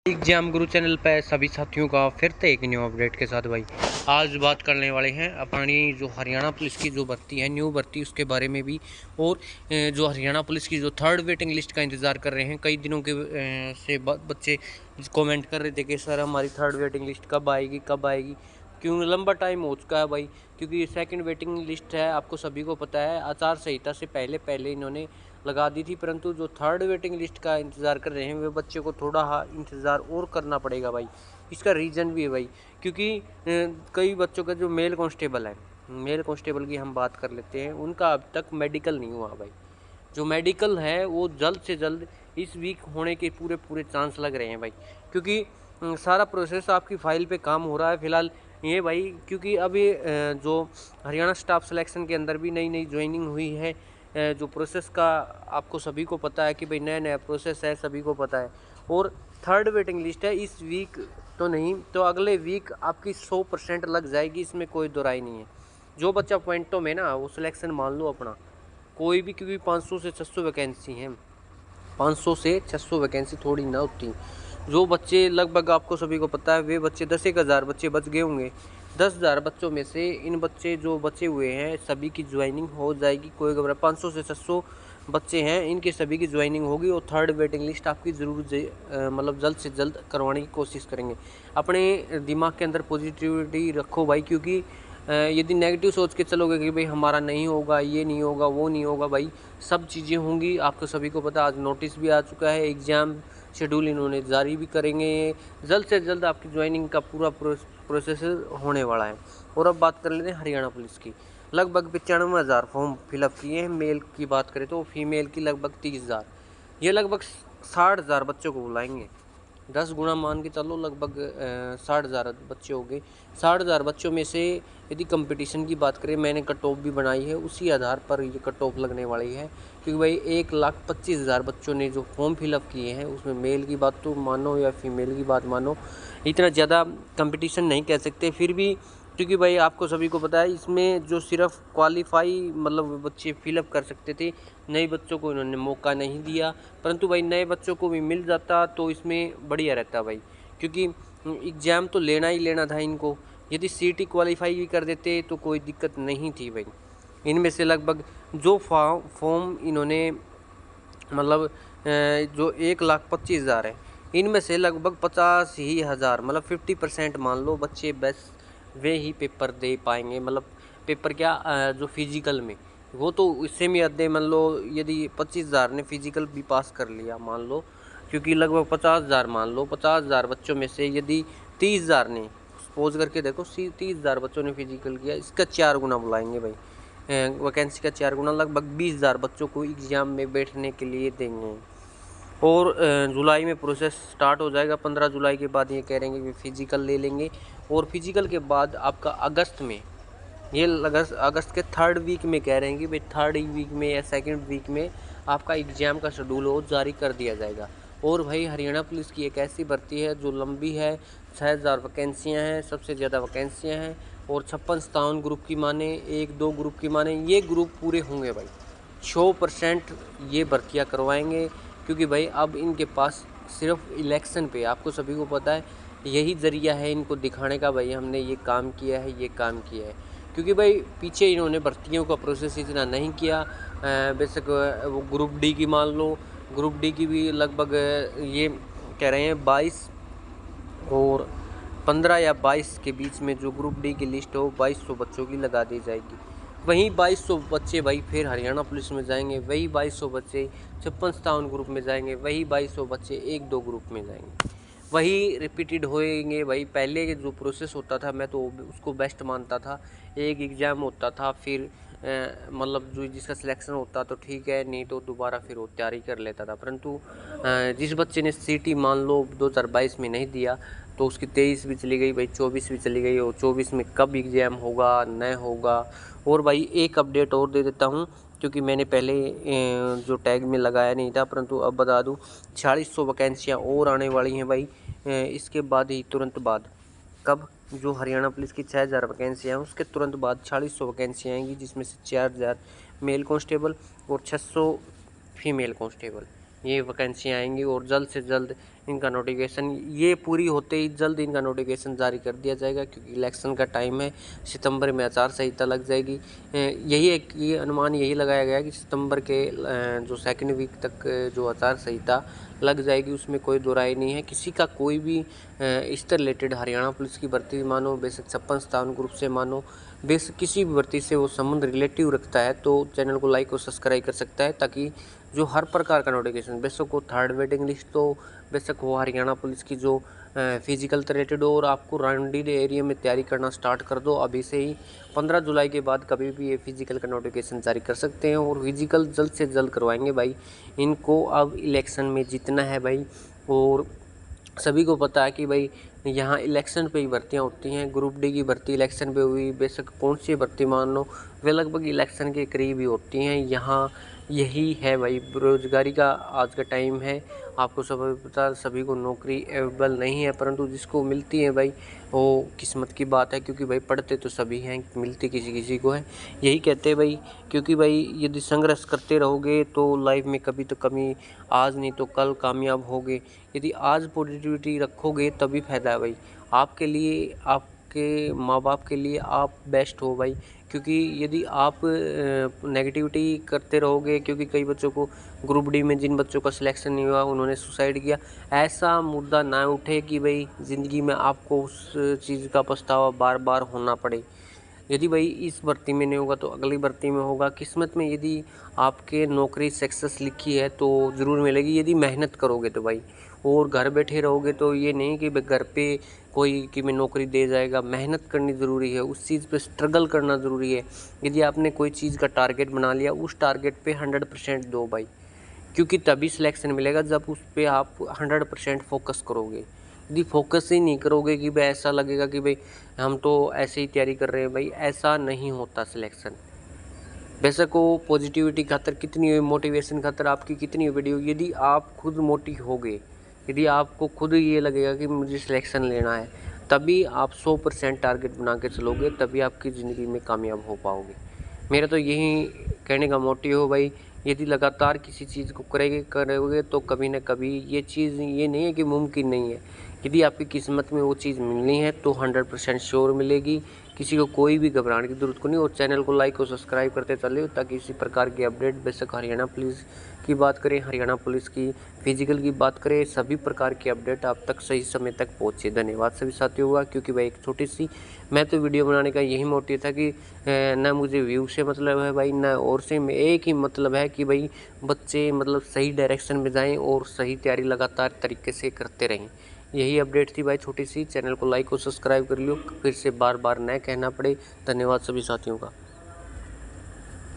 Exam गुरु channel पर सभी साथियों का फिर से एक न्यू अपडेट के साथ भाई आज बात करने वाले हैं अपनी जो हरियाणा पुलिस की जो भर्ती है न्यू भर्ती उसके बारे में भी। और जो हरियाणा पुलिस की जो थर्ड वेटिंग लिस्ट का इंतज़ार कर रहे हैं कई दिनों के से बच्चे कमेंट कर रहे थे कि सर हमारी थर्ड वेटिंग लिस्ट कब आएगी क्यों लंबा टाइम हो चुका है भाई। क्योंकि ये सेकंड वेटिंग लिस्ट है, आपको सभी को पता है, आचार संहिता से पहले पहले इन्होंने लगा दी थी, परंतु जो थर्ड वेटिंग लिस्ट का इंतज़ार कर रहे हैं वे बच्चे को थोड़ा इंतज़ार और करना पड़ेगा भाई। इसका रीज़न भी है भाई, क्योंकि कई बच्चों का जो मेल कांस्टेबल है, मेल कांस्टेबल की हम बात कर लेते हैं, उनका अब तक मेडिकल नहीं हुआ भाई। जो मेडिकल है वो जल्द से जल्द इस वीक होने के पूरे चांस लग रहे हैं भाई। क्योंकि सारा प्रोसेस आपकी फ़ाइल पे काम हो रहा है फ़िलहाल ये भाई। क्योंकि अभी जो हरियाणा स्टाफ सिलेक्शन के अंदर भी नई ज्वाइनिंग हुई है, जो प्रोसेस का आपको सभी को पता है कि भाई नया प्रोसेस है, सभी को पता है। और थर्ड वेटिंग लिस्ट है, इस वीक तो नहीं तो अगले वीक आपकी 100% लग जाएगी, इसमें कोई दो राय नहीं है। जो बच्चा पॉइंटों में ना वो सिलेक्शन मान लो अपना कोई भी, क्योंकि 500 से 600 वैकेंसी हैं, 500 से 600 वैकेंसी थोड़ी ना होती। जो बच्चे लगभग आपको सभी को पता है वे बच्चे 10,000 बच्चे बच गए होंगे। 10,000 बच्चों में से इन बच्चे जो बचे हुए हैं सभी की ज्वाइनिंग हो जाएगी, कोई घबरा 500 से 600 बच्चे हैं, इनके सभी की ज्वाइनिंग होगी और थर्ड वेटिंग लिस्ट आपकी ज़रूर मतलब जल्द से जल्द करवाने की कोशिश करेंगे। अपने दिमाग के अंदर पॉजिटिविटी रखो भाई, क्योंकि यदि नेगेटिव सोच के चलोगे कि भाई हमारा नहीं होगा, ये नहीं होगा, वो नहीं होगा, भाई सब चीज़ें होंगी। आपको सभी को पता आज नोटिस भी आ चुका है, एग्ज़ाम शेड्यूल इन्होंने जारी भी करेंगे, जल्द से जल्द आपकी ज्वाइनिंग का पूरा प्रोसेस होने वाला है। और अब बात कर लेते हैं हरियाणा पुलिस की। लगभग 95,000 फॉर्म फिलअप किए हैं। मेल की बात करें तो फीमेल की लगभग 30,000। ये लगभग 60,000 बच्चों को बुलाएंगे। 10 गुना मान के चलो, लगभग 60,000 बच्चे हो गए। 60,000 बच्चों में से यदि कंपटीशन की बात करें, मैंने कट ऑफ भी बनाई है, उसी आधार पर ये कट ऑफ लगने वाली है। क्योंकि भाई 1,25,000 बच्चों ने जो फॉर्म फिलअप किए हैं उसमें मेल की बात तो मानो या फीमेल की बात मानो, इतना ज़्यादा कंपटीशन नहीं कह सकते फिर भी। क्योंकि भाई आपको सभी को पता है इसमें जो सिर्फ क्वालिफाई मतलब बच्चे फिलअप कर सकते थे, नए बच्चों को इन्होंने मौका नहीं दिया। परंतु भाई नए बच्चों को भी मिल जाता तो इसमें बढ़िया रहता भाई, क्योंकि एग्ज़ाम तो लेना ही लेना था इनको। यदि सीटी क्वालिफाई भी कर देते तो कोई दिक्कत नहीं थी भाई। इनमें से लगभग जो फॉर्म इन्होंने मतलब जो 1,25,000 है, इनमें से लगभग 50,000 मतलब 50% मान लो बच्चे बस वे ही पेपर दे पाएंगे। मतलब पेपर क्या, जो फिजिकल में, वो तो इससे भी अद्धे मान लो। यदि 25,000 ने फिजिकल भी पास कर लिया मान लो, क्योंकि लगभग 50,000 मान लो, 50,000 बच्चों में से यदि 30,000 ने, सपोज करके देखो 30,000 बच्चों ने फिजिकल किया, इसका 4 गुना बुलाएंगे भाई। वैकेंसी का 4 गुना लगभग 20,000 बच्चों को एग्ज़ाम में बैठने के लिए देंगे। और जुलाई में प्रोसेस स्टार्ट हो जाएगा। 15 जुलाई के बाद ये कह रहे हैं कि फ़िज़िकल ले लेंगे, और फिज़िकल के बाद आपका अगस्त में, ये अगस्त के थर्ड वीक में कह रहे हैं कि भाई थर्ड वीक में या सेकंड वीक में आपका एग्ज़ाम का शेड्यूल हो जारी कर दिया जाएगा। और भाई हरियाणा पुलिस की एक ऐसी भर्ती है जो लंबी है, 6,000 वैकेंसियाँ हैं, सबसे ज़्यादा वैकेंसियाँ हैं। और 56-57 ग्रुप की माने, 1-2 ग्रुप की माने, ये ग्रुप पूरे होंगे भाई। 100% ये भर्तियाँ करवाएंगे, क्योंकि भाई अब इनके पास सिर्फ इलेक्शन पे, आपको सभी को पता है, यही ज़रिया है इनको दिखाने का भाई हमने ये काम किया है, ये काम किया है। क्योंकि भाई पीछे इन्होंने भर्तियों का प्रोसेस इतना नहीं किया। बेशक वो ग्रुप डी की मान लो, ग्रुप डी की भी लगभग ये कह रहे हैं 22 और 15 या 22 के बीच में जो ग्रुप डी की लिस्ट हो 2,200 बच्चों की लगा दी जाएगी। वहीं 2,200 बच्चे भाई फिर हरियाणा पुलिस में जाएंगे, वही 2,200 बच्चे 56-57 ग्रुप में जाएंगे, वही 2,200 बच्चे 1-2 ग्रुप में जाएंगे, वही रिपीटेड होएंगे भाई। पहले जो प्रोसेस होता था मैं तो उसको बेस्ट मानता था। एक एग्ज़ाम होता था, फिर मतलब जो जिसका सिलेक्शन होता तो ठीक है, नहीं तो दोबारा फिर वो तैयारी कर लेता था। परंतु जिस बच्चे ने सीटी मान लो 2022 में नहीं दिया तो उसकी 23 भी चली गई भाई, 24 भी चली गई, और 24 में कब एग्ज़ाम होगा न होगा। और भाई एक अपडेट और दे देता हूँ, क्योंकि मैंने पहले जो टैग में लगाया नहीं था, परंतु अब बता दूँ 4600 वैकेंसियाँ और आने वाली हैं भाई। इसके बाद ही तुरंत बाद, कब, जो हरियाणा पुलिस की 6,000 वैकेंसियाँ हैं उसके तुरंत बाद 4600 वैकेंसियाँ आएंगी, जिसमें से 4,000 मेल कांस्टेबल और 600 फीमेल कांस्टेबल, ये वैकेंसियाँ आएंगी। और जल्द से जल्द इनका नोटिफिकेशन ये पूरी होते ही जल्द इनका नोटिफिकेशन जारी कर दिया जाएगा, क्योंकि इलेक्शन का टाइम है। सितंबर में आचार संहिता लग जाएगी। यही एक ये अनुमान यही लगाया गया कि सितंबर के जो सेकंड वीक तक जो आचार संहिता लग जाएगी, उसमें कोई दो राय नहीं है। किसी का कोई भी इससे रिलेटेड हरियाणा पुलिस की भर्ती मानो, बेशक 56 स्थान ग्रुप से मानो, बेशक किसी भी भर्ती से वो संबंध रिलेटिव रखता है, तो चैनल को लाइक और सब्सक्राइब कर सकता है, ताकि जो हर प्रकार का नोटिफिकेशन, बेशक वो थर्ड वेटिंग लिस्ट तो, बेशक वो हरियाणा पुलिस की जो फिजिकल रिलेटेड हो, और आपको राउंडेड एरिया में तैयारी करना स्टार्ट कर दो अभी से ही। 15 जुलाई के बाद कभी भी ये फिजिकल का नोटिफिकेशन जारी कर सकते हैं, और फिजिकल जल्द से जल्द करवाएंगे भाई। इनको अब इलेक्शन में जीतना है भाई, और सभी को पता है कि भाई यहाँ इलेक्शन पे ही भर्तियाँ होती हैं। ग्रुप डी की भर्ती इलेक्शन पे हुई, बेशक कौन सी भर्ती मान लो, वे लगभग इलेक्शन के करीब ही होती हैं। यहाँ यही है भाई, बेरोजगारी का आज का टाइम है। आपको सब पता, सभी को नौकरी अवेलेबल नहीं है, परंतु जिसको मिलती है भाई वो किस्मत की बात है, क्योंकि भाई पढ़ते तो सभी हैं, मिलती किसी किसी को है। यही कहते हैं भाई, क्योंकि भाई यदि संघर्ष करते रहोगे तो लाइफ में कभी तो कमी, आज नहीं तो कल कामयाब होगे। यदि आज पॉजिटिविटी रखोगे तभी फ़ायदा है भाई, आपके लिए, आपके माँ बाप के लिए आप बेस्ट हो भाई। क्योंकि यदि आप नेगेटिविटी करते रहोगे, क्योंकि कई बच्चों को ग्रुप डी में जिन बच्चों का सिलेक्शन नहीं हुआ उन्होंने सुसाइड किया, ऐसा मुद्दा ना उठे कि भाई ज़िंदगी में आपको उस चीज़ का पछतावा बार बार होना पड़े। यदि भाई इस भर्ती में नहीं होगा तो अगली भर्ती में होगा। किस्मत में यदि आपके नौकरी सक्सेस लिखी है तो ज़रूर मिलेगी, यदि मेहनत करोगे तो भाई। और घर बैठे रहोगे तो ये नहीं कि भाई घर पे कोई कि मैं नौकरी दे जाएगा। मेहनत करनी ज़रूरी है, उस चीज़ पे स्ट्रगल करना ज़रूरी है। यदि आपने कोई चीज़ का टारगेट बना लिया, उस टारगेट पे 100% दो भाई, क्योंकि तभी सिलेक्शन मिलेगा जब उस पर आप 100% फोकस करोगे। यदि फोकस ही नहीं करोगे कि भाई ऐसा लगेगा कि भाई हम तो ऐसे ही तैयारी कर रहे हैं, भाई ऐसा नहीं होता सिलेक्शन। बेशक वो पॉजिटिविटी खातर कितनी, मोटिवेशन खातर आपकी कितनी वीडियो, यदि आप खुद मोटिव होगे, यदि आपको खुद ये लगेगा कि मुझे सिलेक्शन लेना है, तभी आप 100% टारगेट बना के चलोगे, तभी आपकी ज़िंदगी में कामयाब हो पाओगे। मेरा तो यही कहने का मोटिव हो भाई। यदि लगातार किसी चीज़ को करोगे तो कभी ना कभी ये चीज़, ये नहीं है कि मुमकिन नहीं है। यदि आपकी किस्मत में वो चीज़ मिलनी है तो 100% श्योर मिलेगी। किसी को कोई भी घबराने की ज़रूरत को नहीं, और चैनल को लाइक और सब्सक्राइब करते चले, ताकि इसी प्रकार की अपडेट, बेशक हरियाणा पुलिस की बात करें, हरियाणा पुलिस की फिजिकल की बात करें, सभी प्रकार की अपडेट आप तक सही समय तक पहुँचे। धन्यवाद सभी साथियों का। क्योंकि भाई एक छोटी सी, मैं तो वीडियो बनाने का यही मोटिव था कि ना मुझे व्यू से मतलब है भाई, ना और से, एक ही मतलब है कि भाई बच्चे मतलब सही डायरेक्शन में जाएं और सही तैयारी लगातार तरीके से करते रहें। यही अपडेट थी भाई छोटी सी। चैनल को लाइक और सब्सक्राइब कर लो, फिर से बार बार न कहना पड़े। धन्यवाद सभी साथियों का।